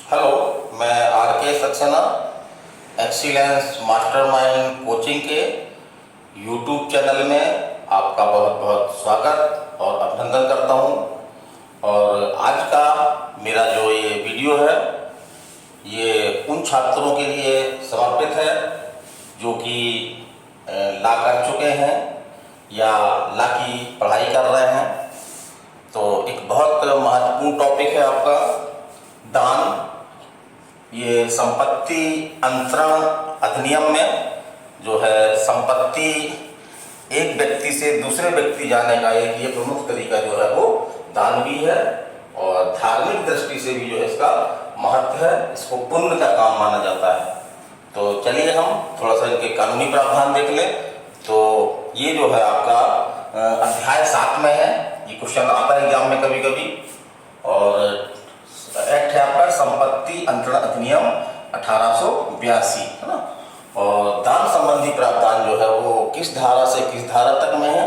Hello, मैं are के Saxena excellence mastermind coaching के यूट्यूब चैनल में आपका बहुत बहुत स्वागत और अभिनंदन करता हूं। और आज का मेरा जो ये वीडियो है ये उन छात्रों के लिए समर्पित है जो कि ला कर चुके हैं या ला की पढ़ाई कर रहे हैं। तो एक बहुत महत्वपूर्ण टॉपिक है आपका दान। ये संपत्ति अंतरण अधिनियम में जो है संपत्ति एक व्यक्ति से दूसरे व्यक्ति जाने का एक ये प्रमुख तरीका जो है वो दान भी है और धार्मिक दृष्टि से भी जो है इसका महत्व है, इसको पुण्य का काम माना जाता है। तो चलिए हम थोड़ा सा इनके कानूनी प्रावधान देख लें। तो ये जो है आपका अध्याय 7 में है, ये क्वेश्चन आता है एग्जाम में कभी कभी। और एक्ट है आपका संपत्ति अंतरण अधिनियम 1882, है ना। और दान संबंधी प्रावधान जो है वो किस धारा से किस धारा तक में है,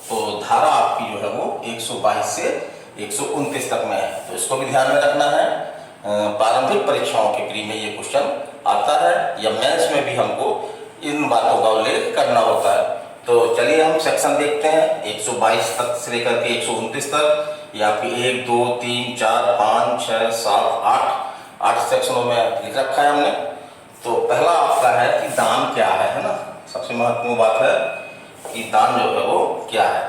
तो धारा आपकी जो है वो 122 से 129 तक में है। तो इसको भी ध्यान में रखना है। प्रारंभिक परीक्षाओं के प्री में ये क्वेश्चन आता है या मेंस में भी हमको इन बातों का उल्लेख करना होता है। तो चलिए हम सेक्शन देखते हैं 122 तक से लेकर के 129 तक। ये आपकी 1, 2, 3, 4, 5, 6, 7, 8 सेक्शनों में लिख रखा है हमने। तो पहला आपका है कि दान क्या है ना। सबसे महत्वपूर्ण बात है कि दान जो है वो क्या है।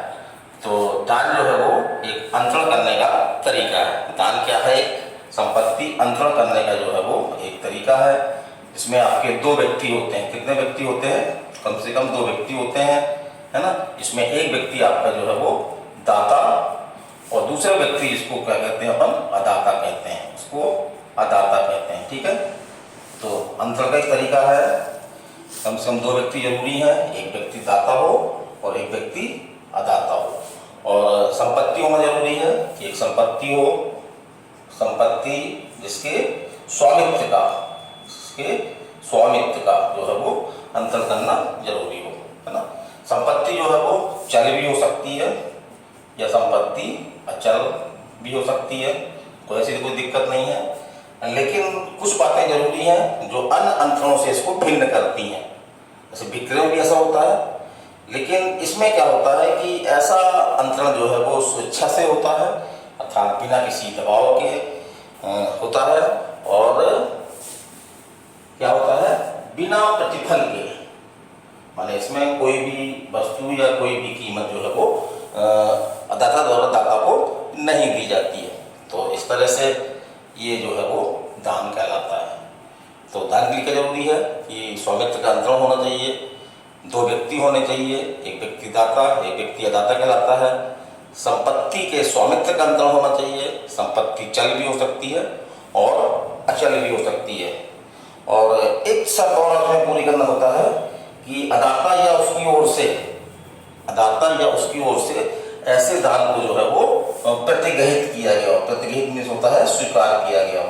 तो दान जो है वो एक अंतरण करने का तरीका है। दान क्या है? संपत्ति अंतरण करने का जो है वो एक तरीका है। इसमें आपके 2 व्यक्ति होते हैं। कितने व्यक्ति होते हैं? कम से कम 2 व्यक्ति होते हैं, है ना। इसमें एक व्यक्ति आपका जो है वो दाता और दूसरे व्यक्ति इसको क्या कहते हैं अपन अदाता कहते हैं, इसको अदाता कहते हैं, ठीक है। तो अंतर का एक तरीका है, कम से कम 2 व्यक्ति जरूरी हैं, एक व्यक्ति दाता हो और एक व्यक्ति अदाता हो। और संपत्तियों में जरूरी है कि एक संपत्ति हो, संपत्ति जिसके स्वामित्व का जो है वो अंतर करना जरूरी हो, है ना। संपत्ति जो है वो चल भी हो सकती है या संपत्ति अचल भी हो सकती है, कोई ऐसी कोई दिक्कत नहीं है। लेकिन कुछ बातें जरूरी हैं जो अन्य अंतरों से इसको भिन्न करती हैं। जैसे विक्रय में भी ऐसा होता है, लेकिन इसमें क्या होता है कि ऐसा अंतरण जो है वो स्वेच्छा से होता है, अर्थात बिना किसी दबाव के होता है। और क्या होता है? बिना प्रतिफल के, माने इसमें कोई भी वस्तु या कोई भी कीमत जो है वो अदाता द्वारा दाता को नहीं दी जाती है। तो इस तरह से ये जो है वो दान कहलाता है। तो दान के लिए जरूरी है कि स्वामित्व का अंतरण होना चाहिए, 2 व्यक्ति होने चाहिए, एक व्यक्ति दाता एक व्यक्ति अदाता कहलाता है। संपत्ति के स्वामित्व का अंतरण होना चाहिए, संपत्ति चल भी हो सकती है और अचल भी हो सकती है। और एक शर्त और उसमें पूरी करना होता है कि अदाता या उसकी ओर से ऐसे दान को जो है वो प्रतिग्रहित किया गया हो। प्रतिग्रहित मीन्स होता है स्वीकार किया गया हो,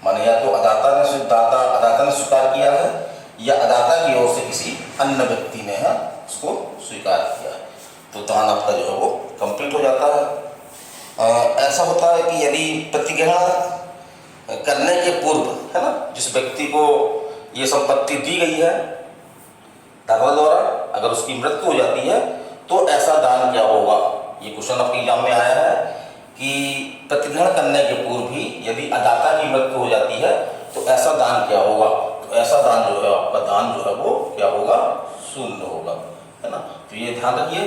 माने या तो अदाता ने स्वीकार किया है या अदाता की ओर से किसी अन्य व्यक्ति ने है उसको स्वीकार किया है। तो दान आपका जो है वो कंप्लीट हो जाता है। ऐसा होता है कि यदि प्रतिग्रहण करने के पूर्व, है ना, जिस व्यक्ति को ये संपत्ति दी गई है दाता द्वारा, अगर उसकी मृत्यु हो जाती है तो ऐसा दान क्या होगा। ये क्वेश्चन आपके एग्जाम में आया है कि प्रतिग्रहण करने के पूर्व भी यदि अदाता की मृत्यु हो जाती है तो ऐसा दान क्या होगा। तो ऐसा दान जो है आपका दान जो है वो क्या होगा? शून्य होगा, है ना। तो ये ध्यान रखिए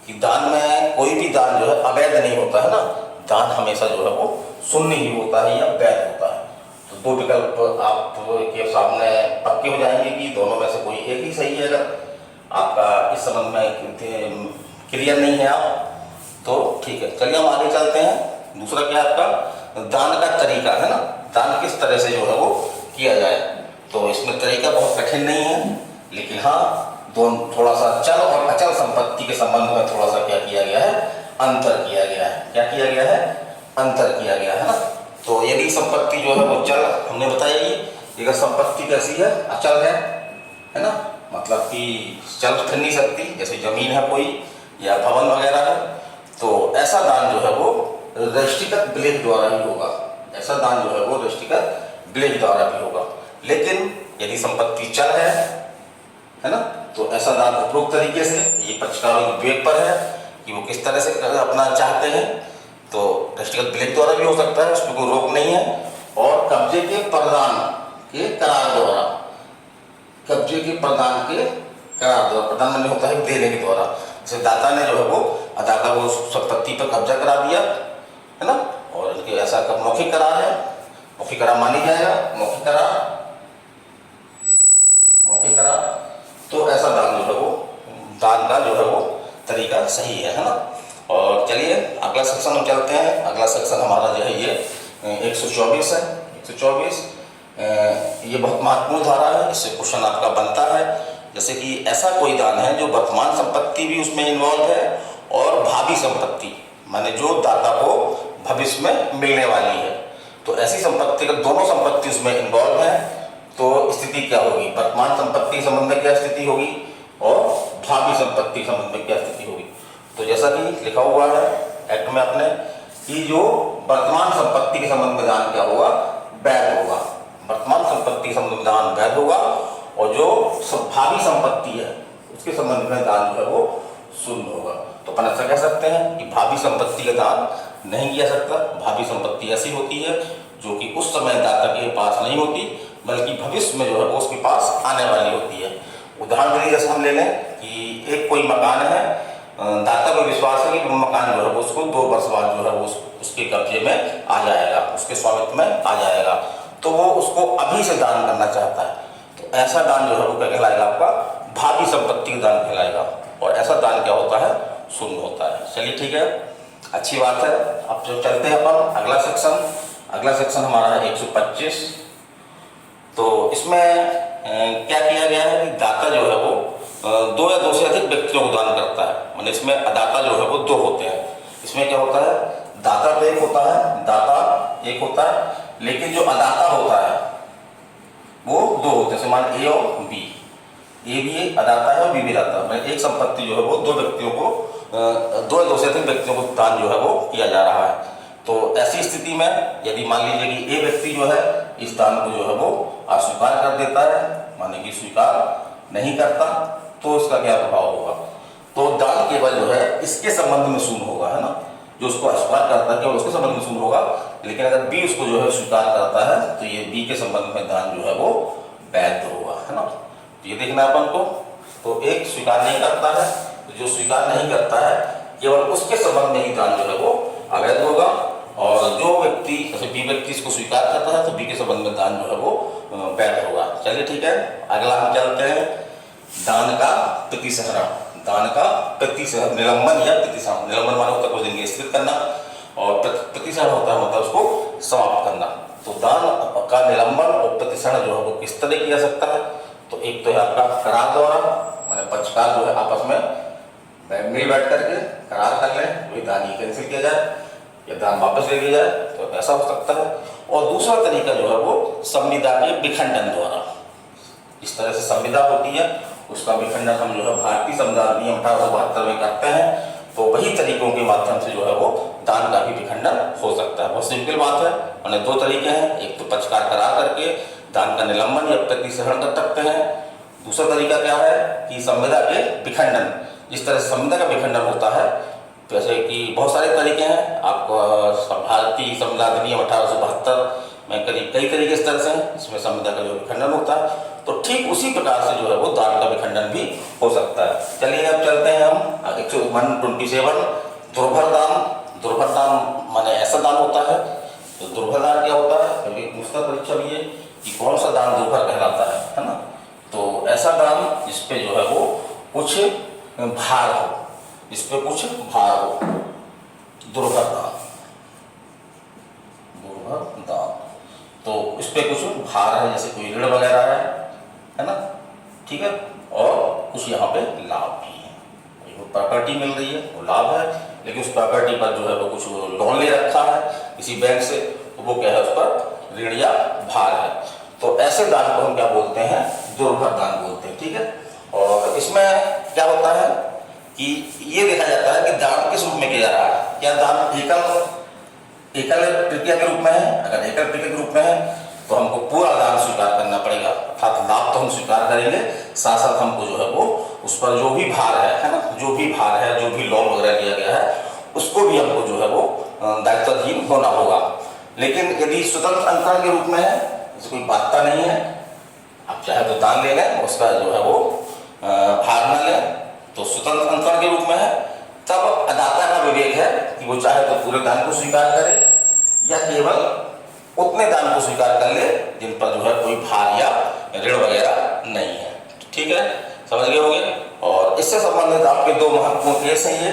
कि दान में कोई भी दान जो है अवैध नहीं होता है ना। दान हमेशा जो है वो शून्य ही होता है या वैध होता है। तो 2 विकल्प आपके सामने पक्के हो जाएंगे कि दोनों में से कोई एक ही सही है। अगर आपका इस संबंध में क्लियर नहीं है आप तो ठीक है, चलिए हम आगे चलते हैं। दूसरा क्या है आपका दान का तरीका, है ना। दान किस तरह से जो है वो किया जाए। तो इसमें तरीका बहुत कठिन नहीं है, लेकिन हाँ दोनों थोड़ा सा चल और अचल संपत्ति के संबंध में थोड़ा सा क्या किया गया है? अंतर किया गया है। क्या किया गया है? अंतर किया गया है ना। तो यदि संपत्ति जो है वो चल, हमने बताया ये अगर संपत्ति कैसी है? अचल है ना, मतलब कि चल फिर नहीं सकती, जैसे जमीन है कोई या भवन वगैरह है, तो ऐसा दान जो है वो रजिस्ट्रीकृत विलेख द्वारा ही होगा। ऐसा दान जो है वो रजिस्ट्रीकृत ब्लेड द्वारा भी होगा। लेकिन यदि संपत्ति चल है ना, तो ऐसा दान उपरोक्त तरीके से, ये पक्षकारों के विवेक पर है कि वो किस तरह से अपना चाहते हैं। तो दृष्टिगत ब्लेड द्वारा भी हो सकता है, उसमें कोई रोक नहीं है। और कब्जे के प्रदान के करार द्वारा, कब्जे के प्रदान के करार द्वारा, प्रदान माने होता है देने के द्वारा। जैसे दाता ने जो है वो अदाता को संपत्ति पर कब्जा करा दिया है ना, और इनके ऐसा मौखिक करार है, मौखिक करार मानी जाएगा, मौखिक करार। तो ऐसा दान जो है वो, दान का जो है वो तरीका सही है ना। और चलिए अगला सेक्शन हम चलते हैं। अगला सेक्शन हमारा जो है ये 124 है। 124 ये बहुत महत्वपूर्ण धारा है, इससे क्वेश्चन आपका बनता है। जैसे कि ऐसा कोई दान है जो वर्तमान संपत्ति भी उसमें इन्वॉल्व है और भावी संपत्ति, माने जो दाता को भविष्य में मिलने वाली है। तो ऐसी संपत्ति का, दोनों संपत्ति उसमें इन्वॉल्व है, तो स्थिति क्या होगी? वर्तमान संपत्ति के संबंध में क्या स्थिति होगी और भावी संपत्ति के संबंध में क्या स्थिति होगी। तो जैसा कि लिखा हुआ है एक्ट में अपने कि जो वर्तमान संपत्ति के संबंध में दान क्या होगा? वैध होगा। वर्तमान संपत्ति के संबंध में दान वैध होगा, और जो भावी संपत्ति है उसके संबंध में दान जो है वो शून्य होगा। तो अपन ऐसा कह सकते हैं कि भावी संपत्ति का दान नहीं किया सकता। भावी संपत्ति ऐसी होती है जो कि उस समय दाता के पास नहीं होती, बल्कि भविष्य में जो है वो उसके पास आने वाली होती है। उदाहरण के लिए जैसे हम ले लें कि एक कोई मकान है, दाता को विश्वास है कि वो मकान जो है वो उसको 2 वर्ष बाद जो है वो उसके कब्जे में आ जाएगा, उसके स्वामित्व में आ जाएगा। तो वो उसको अभी से दान करना चाहता है। तो ऐसा दान जो है वो क्या कहलाएगा? आपका भावी संपत्ति का दान कहलाएगा। और ऐसा दान क्या होता है? शून्य होता है। चलिए ठीक है, अच्छी बात है। अब जो चलते हैं अपन अगला सेक्शन। अगला सेक्शन हमारा है 125। तो इसमें क्या किया गया है कि दाता जो है वो 2 या 2 से अधिक व्यक्तियों को दान करता है। मतलब इसमें अदाता जो है वो 2 होते हैं। इसमें क्या होता है? दाता तो एक होता है, दाता एक होता है, लेकिन जो अदाता होता है वो 2 होते हैं। जैसे मान ए और बी, ए भी अदाता है और बी भी अदाता है। मतलब एक संपत्ति जो है वो 2 व्यक्तियों को, 2 या 2 से अधिक व्यक्तियों को दान जो है वो किया जा रहा है। तो ऐसी स्थिति में यदि मान लीजिए कि ए व्यक्ति जो है इस दान को जो है वो अस्वीकार कर देता है, माने कि स्वीकार नहीं करता, तो उसका क्या प्रभाव होगा? तो दान केवल जो है इसके संबंध में शून्य होगा, है ना। जो उसको अस्वीकार करता है केवल उसके संबंध में शून्य होगा। लेकिन अगर बी उसको जो है स्वीकार करता है तो ये बी के संबंध में दान जो है वो वैध होगा, है ना। तो ये देखना अपन को। तो एक स्वीकार नहीं करता है, तो जो स्वीकार नहीं करता है केवल उसके संबंध में ही दान जो है वो अवैध होगा। और जो व्यक्ति, जैसे बी व्यक्ति इसको स्वीकार करता है तो बी के संबंध में दान जो है वो वैध होगा। चलिए ठीक है, अगला हम चलते हैं दान का प्रतिसहरण। दान का प्रतिसहरण, निलंबन या प्रतिसहरण। निलंबन माने होता है कुछ दिन के स्थित करना, और प्रतिसहरण होता है मतलब उसको समाप्त करना। तो दान का निलंबन और प्रतिसहरण जो है वो किस तरह किया सकता है? तो एक तो है आपका करार द्वारा, माने पक्षकार जो है आपस में मिल बैठ करके करार कर लें, वही दान ही कैंसिल किया जाए या दान वापस ले लिया जाए, तो ऐसा हो सकता है। और दूसरा तरीका जो है वो संविदा के विखंडन द्वारा। इस तरह से संविदा होती है, उसका विखंडन हम जो है भारतीय संविधान नियम 1872 में करते हैं। तो वही तरीकों के माध्यम से जो है वो दान का भी विखंडन हो सकता है। बहुत सिंपल बात है। मैंने 2 तरीके हैं, एक तो पक्षकार करार करके दान का निलंबन या प्रतिसहरण कर सकते हैं। दूसरा तरीका क्या है कि संविदा के विखंडन। जिस तरह से संविदा का विखंडन होता है, जैसे कि बहुत सारे तरीके हैं। आपको भारतीय संविधान अधिनियम 1872 में करीब कई तरीके इस तरह से हैं, इसमें संविदा का जो विखंडन होता है। तो ठीक उसी प्रकार से जो है वो दान का विखंडन भी हो सकता है। चलिए अब चलते हैं हम 127 दुर्भर दान। दुर्भर दान माने ऐसा दान होता है। तो दुर्भर दान क्या होता है? कभी पूछता परीक्षा भी है कि कौन सा दान दुर्भर कहलाता है ना। तो ऐसा दान जिसपे जो है वो कुछ भार हो, जिसपे कुछ भार हो, दुर्भर दान। दुर्भर दान तो इस पे कुछ भार है, जैसे कोई ऋण वगैरह है ना, ठीक है। और कुछ यहाँ पे लाभ भी है, वो प्रॉपर्टी मिल रही है वो लाभ है, लेकिन उस प्रॉपर्टी पर जो है वो कुछ लोन ले रखा है किसी बैंक से, तो वो क्या है, उस पर ऋण या भार है। तो ऐसे दान को हम क्या बोलते हैं? दुर्भर दान बोलते हैं, ठीक है। और इसमें क्या होता है कि ये देखा जाता है कि दान किस रूप में किया जा रहा है। क्या दान एकल प्रक्रिया के रूप में है? अगर एकल प्रक्रिया के रूप में है तो हमको हम स्वीकार करेंगे, साथ साथ हमको जो है वो उस पर जो भी भार है ना, जो भी भार है, जो भी लोन वगैरह लिया गया है, उसको भी हमको जो है वो दायित्वाधीन होना होगा। लेकिन यदि स्वतंत्र अंतरण के रूप में है, इससे कोई बाध्यता नहीं है, आप चाहे तो दान ले लें, उसका जो है वो भार न लें, तो स्वतंत्र अंतरण के रूप में है, तब अदाता का विवेक है कि वो चाहे तो पूरे दान को स्वीकार करे या केवल उतने दान को स्वीकार कर ले जिन पर जो है कोई भार या ऋण वगैरह नहीं है। ठीक है, समझ गए होंगे। और इससे संबंधित आपके दो महत्वपूर्ण केस हैं ये।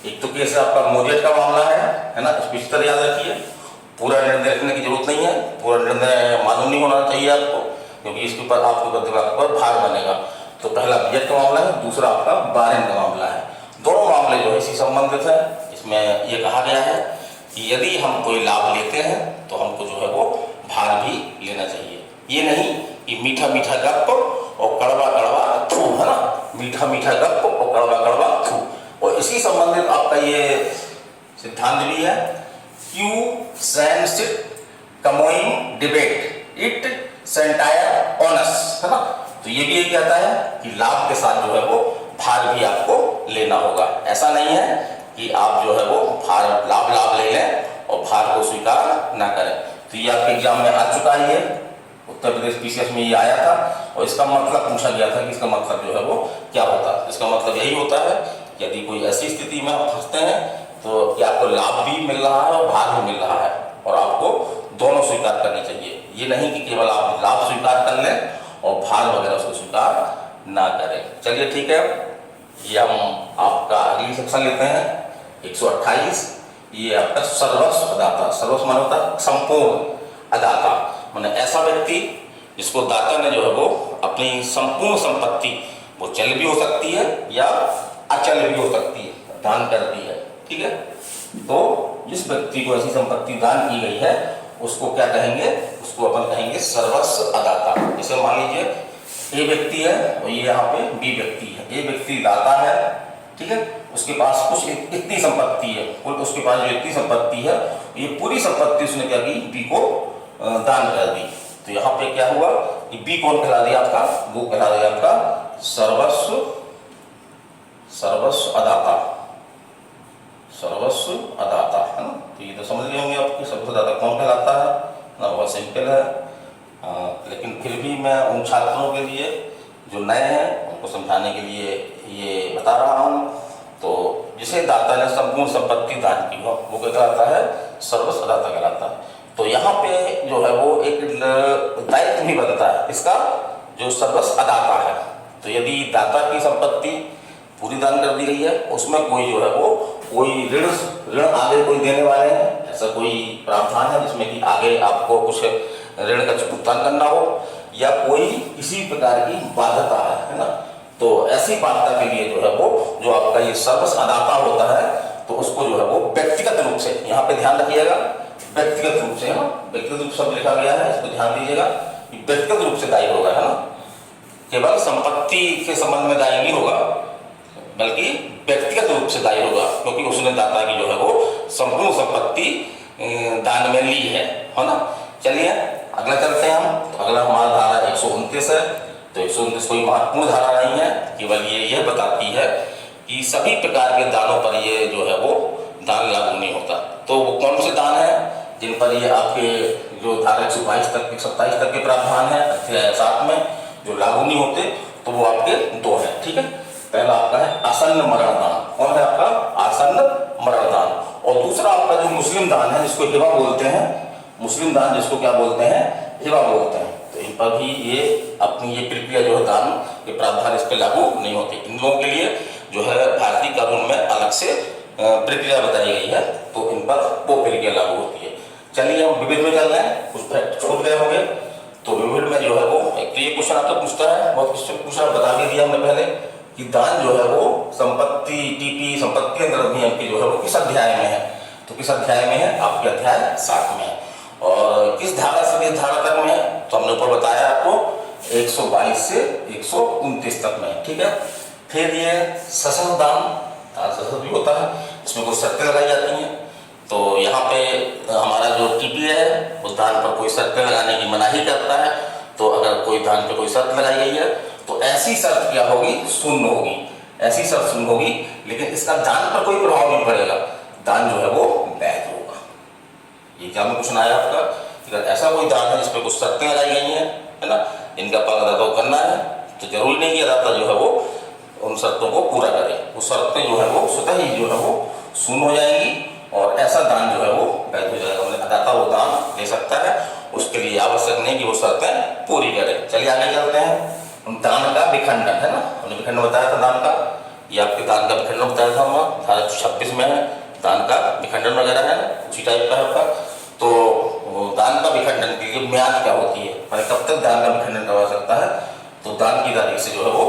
एक तो केस आपका मोजेट का मामला है ना, इस तरह याद रखिए, पूरा निर्णय रखने की जरूरत नहीं है, पूरा निर्णय मालूम नहीं होना चाहिए आपको, क्योंकि इसके ऊपर आपको दिमाग पर भार बनेगा। तो पहला बजट का मामला है, दूसरा आपका बारहन का मामला है। दोनों मामले जो है इसी संबंधित है। इसमें ये कहा गया है कि यदि हम कोई लाभ लेते हैं तो हमको जो है वो भार भी लेना चाहिए। ये नहीं कि मीठा मीठा गप और कड़वा कड़वा थू, है ना, मीठा मीठा गप और कड़वा कड़वा थू। और इसी संबंधित आपका ये सिद्धांत भी है, क्यू सैन सिट कमोइंग डिबेट इट सेंटायर ऑनस, है ना। तो ये भी ये कहता है कि लाभ के साथ जो है वो भार भी आपको लेना होगा। ऐसा नहीं है कि आप जो है वो भार लाभ ले लें और भार को स्वीकार ना करें। तो ये आपके एग्जाम में आ चुका है, ये उत्तर प्रदेश पीसीएस में ये आया था और इसका मतलब पूछा गया था कि इसका मतलब जो है वो क्या होता है। इसका मतलब यही होता है कि यदि कोई ऐसी स्थिति में आप फंसते हैं तो कि आपको लाभ भी मिल रहा है और भार भी मिल रहा है और आपको दोनों स्वीकार करनी चाहिए। ये नहीं कि केवल आप लाभ स्वीकार कर लें और भार वगैरह उसको स्वीकार ना करें। चलिए ठीक है, ये हम आपका अगली सेक्शन लेते हैं 128। ये आपका सर्वस्व अदाता। सर्वस्व माने होता है संपूर्ण, अदाता माने ऐसा व्यक्ति जिसको दाता ने जो है वो अपनी संपूर्ण संपत्ति, वो चल भी हो सकती है या अचल भी हो सकती है, दान कर दी है। ठीक है, तो जिस व्यक्ति को ऐसी संपत्ति दान की गई है उसको क्या कहेंगे, उसको अपन कहेंगे सर्वस्व अदाता। जैसे मान लीजिए ए व्यक्ति है और ये यहाँ पे बी व्यक्ति है। ए व्यक्ति दाता है, ठीक है, उसके पास कुछ इतनी संपत्ति है, कुल उसके पास जो इतनी संपत्ति है ये पूरी संपत्ति उसने क्या की, बी को दान कर दी। तो यहाँ पे क्या हुआ कि बी कौन कहला दिया आपका, वो कहला दिया आपका सर्वस्व अदाता, सर्वस्व अदाता, है ना। तो ये तो समझ गए होंगे आपके सर्वस्व अदाता कौन कहलाता है ना, बहुत सिंपल है। लेकिन फिर भी मैं उन छात्रों के लिए जो नए हैं उनको समझाने के लिए ये बता रहा हूँ। तो जिसे दाता ने संपूर्ण संपत्ति दान की हो वो क्या कहलाता है, सर्वस्व अदाता कहलाता है। तो यहाँ पे जो है वो एक दायित्व भी बनता है इसका, जो सर्वस्व अदाता है। तो यदि दाता की संपत्ति पूरी दान कर दी गई है, उसमें कोई जो है वो कोई ऋण आगे कोई देने वाले हैं, ऐसा कोई प्रावधान है जिसमें कि आगे आपको कुछ ऋण का भुगतान करना हो या कोई किसी प्रकार की बाध्यता है ना, तो ऐसी बाध्यता के लिए जो है वो जो आपका ये सर्वस्व अदाता होता है तो उसको जो है वो व्यक्तिगत रूप से, यहाँ पे ध्यान रखिएगा, व्यक्तिगत रूप से, है ना, व्यक्तिगत रूप शब्द लिखा गया है, इसको ध्यान दीजिएगा, व्यक्तिगत रूप से दायी होगा, है ना। केवल संपत्ति के संबंध में दायी नहीं होगा बल्कि व्यक्तिगत रूप से दायी होगा, क्योंकि उसने दाता की जो है वो संपूर्ण संपत्ति दान में ली है ना। चलिए अगला चलते हैं हम। तो अगला हमारा धारा 129 है। तो 129 कोई महत्वपूर्ण धारा नहीं है, केवल ये यह बताती है कि सभी प्रकार के दानों पर ये जो है वो दान लागू नहीं होता। तो वो कौन से दान है जिन पर ये आपके जो धारा 122 तक 127 तक के प्रावधान है अध्याय 7 में जो लागू नहीं होते, तो वो आपके दो है। ठीक है, पहला आपका है आसन्न मरण दान। कौन है आपका, आसन्न मरण दान। और दूसरा आपका जो मुस्लिम दान है जिसको हिबा बोलते हैं, मुस्लिम दान जिसको क्या बोलते हैं, हिबा बोलते हैं। तो इन पर भी ये अपनी ये प्रक्रिया जो है दान के प्रावधान इस पर लागू नहीं होते। इन लोगों के लिए जो है भारतीय कानून में अलग से प्रक्रिया बताई गई है, तो इन पर वो प्रक्रिया लागू होती है। चलिए हम विविध में चल रहे हैं, कुछ फैक्ट छोड़ गए होंगे। तो विविध में जो है वो एक तो ये क्वेश्चन आपका पूछता है, बहुत क्वेश्चन पूछा, बता भी दिया हमने पहले कि दान जो है वो संपत्ति टीपी संपत्ति अधिनियम की जो है वो किस अध्याय में है। तो किस अध्याय में है, आपके अध्याय 7 में है। और किस धारा से किस धारा तक में है, तो हमने ऊपर बताया आपको 122 से 129 तक में। ठीक है, फिर ये सशस्त्र दान सशस्त्र भी होता है, इसमें कुछ शर्तें लगाई जाती हैं। तो यहाँ पे हमारा जो टीपी है वो दान पर कोई शर्तें लगाने की मनाही करता है। तो अगर कोई दान पे कोई शर्त लगाई गई है तो ऐसी शर्त क्या होगी, शून्य होगी, ऐसी शर्त शून्य होगी, लेकिन इसका दान पर कोई प्रभाव नहीं पड़ेगा, दान जो है वो वैध होगा। ये एग्जाम में क्वेश्चन आया आपका, अगर ऐसा कोई दान है जिसपे कुछ शर्तें लगाई गई हैं, है ना, इनका पालन अदाता को करना है, तो जरूरी नहीं कि अदाता जो है वो उन शर्तों को पूरा करे, वो शर्तें जो है वो स्वतः ही जो है वो शून्य हो जाएंगी और ऐसा दान जो है वो वैध हो जाएगा, मतलब अदाता वो दान दे सकता है, उसके लिए आवश्यक नहीं कि वो शर्तें पूरी करे। चलिए आगे चलते हैं। दान का विखंडन, है ना, हमने विखंडन बताया था दान का, ये आपके दान का विखंडन बताया था हम, धारा 26 में है दान का विखंडन वगैरह है, उसी टाइप का है आपका। तो दान का विखंडन की म्याद क्या होती है, मैंने कब तक दान का विखंडन करवा सकता है, तो दान की तारीख से जो है वो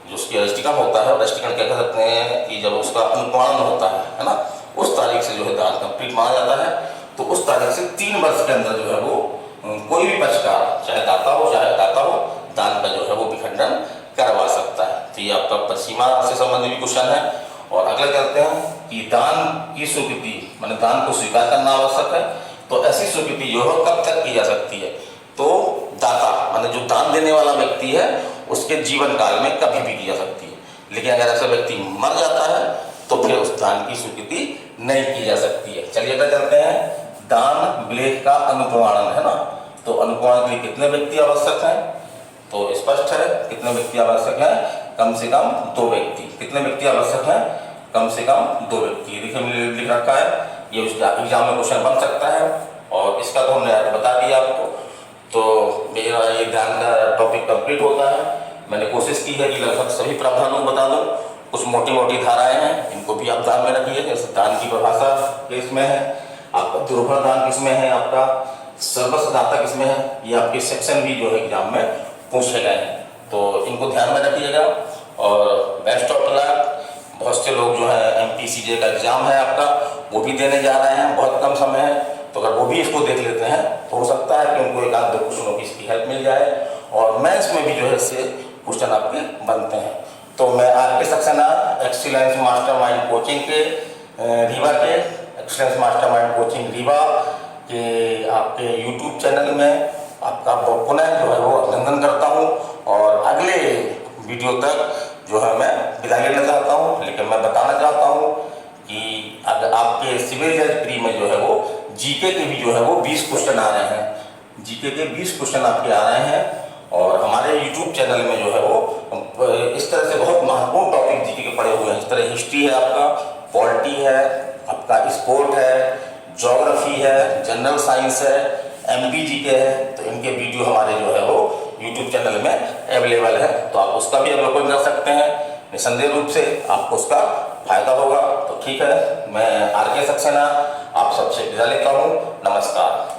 जो उसकी रजिस्ट्रीकरण होता है, रजिस्ट्रीकरण क्या कह सकते हैं कि जब उसका अनुप्रमाणन होता है ना, उस तारीख से जो है दान कंप्लीट माना जाता है। तो उस तारीख से 3 वर्ष के अंदर जो है वो कोई भी पक्षकार, चाहे दाता हो चाहे दाता हो, दान का जो है वो विखंडन करवा सकता है। तो ये आपका सीमा से संबंधित भी क्वेश्चन है। और अगला कहते हैं कि दान की स्वीकृति, माने दान को स्वीकार करना आवश्यक है, तो ऐसी स्वीकृति जो है कब तक की जा सकती है, तो दाता माने जो दान देने वाला व्यक्ति है उसके जीवन काल में कभी भी की जा सकती है, लेकिन अगर ऐसा व्यक्ति मर जाता है तो फिर उस दान की स्वीकृति नहीं की जा सकती है। चलिए अगर चलते हैं दान विलेख का अनुप्रमाणन, है ना, तो अनुप्रमाणन के लिए कितने व्यक्ति आवश्यक हैं, तो स्पष्ट है कितने व्यक्ति आवश्यक हैं, कम से कम 2 व्यक्ति। कितने व्यक्ति आवश्यक हैं, कम से कम 2 व्यक्ति। देखिए मैंने लिख रखा है, ये उस एग्जाम में क्वेश्चन बन सकता है और इसका तो हमने बता दिया आपको। तो मेरा ये ध्यान का टॉपिक कंप्लीट होता है। मैंने कोशिश की है कि लगभग सभी प्रावधानों को बता दूं, कुछ मोटी मोटी धाराएं हैं इनको भी आप ध्यान में रखिए, जैसे दान की परिभाषा किसमें है, आपका दुर्भर दान किसमें है, आपका सर्वस्व दाता किसमें है, ये आपके सेक्शन भी जो है एग्जाम में पूछे गए हैं, तो इनको ध्यान में रखिएगा। और बेस्ट ऑफ लक, बहुत से लोग जो है MPCJ का एग्जाम है आपका वो भी देने जा रहे हैं, बहुत कम समय है, तो अगर वो भी इसको देख लेते हैं तो हो सकता है कि उनको एक आध 2 क्वेश्चनों की इसकी हेल्प मिल जाए और मैथ्स में भी जो है इससे क्वेश्चन आपके बनते हैं। तो मैं आपके सक्सेना एक्सीलेंस मास्टरमाइंड कोचिंग के रीवा के एक्सीलेंस मास्टरमाइंड कोचिंग रीवा के आपके यूट्यूब चैनल में आपका पुनः जो है वो अभिनंदन करता हूँ और अगले वीडियो तक जो है मैं विदाई लेना चाहता हूँ। लेकिन मैं बताना चाहता हूँ कि अगर आपके सिविल जज प्री में जो है वो जीके के भी जो है वो 20 क्वेश्चन आ रहे हैं, जीके के 20 क्वेश्चन आपके आ रहे हैं और हमारे यूट्यूब चैनल में जो है वो इस तरह से बहुत महत्वपूर्ण टॉपिक जीके के पड़े हुए हैं। इस तरह हिस्ट्री है आपका, पॉलिटी है आपका, स्पोर्ट है, ज्योग्राफी है, जनरल साइंस है, MP जीके है, तो इनके वीडियो हमारे जो है वो यूट्यूब चैनल में अवेलेबल है, तो आप उसका भी अवलोकन कर सकते हैं, निसंदेह रूप से आपको उसका फायदा होगा। तो ठीक है, मैं RK सक्सेना आप सबसे विदा लेता हूँ, नमस्कार।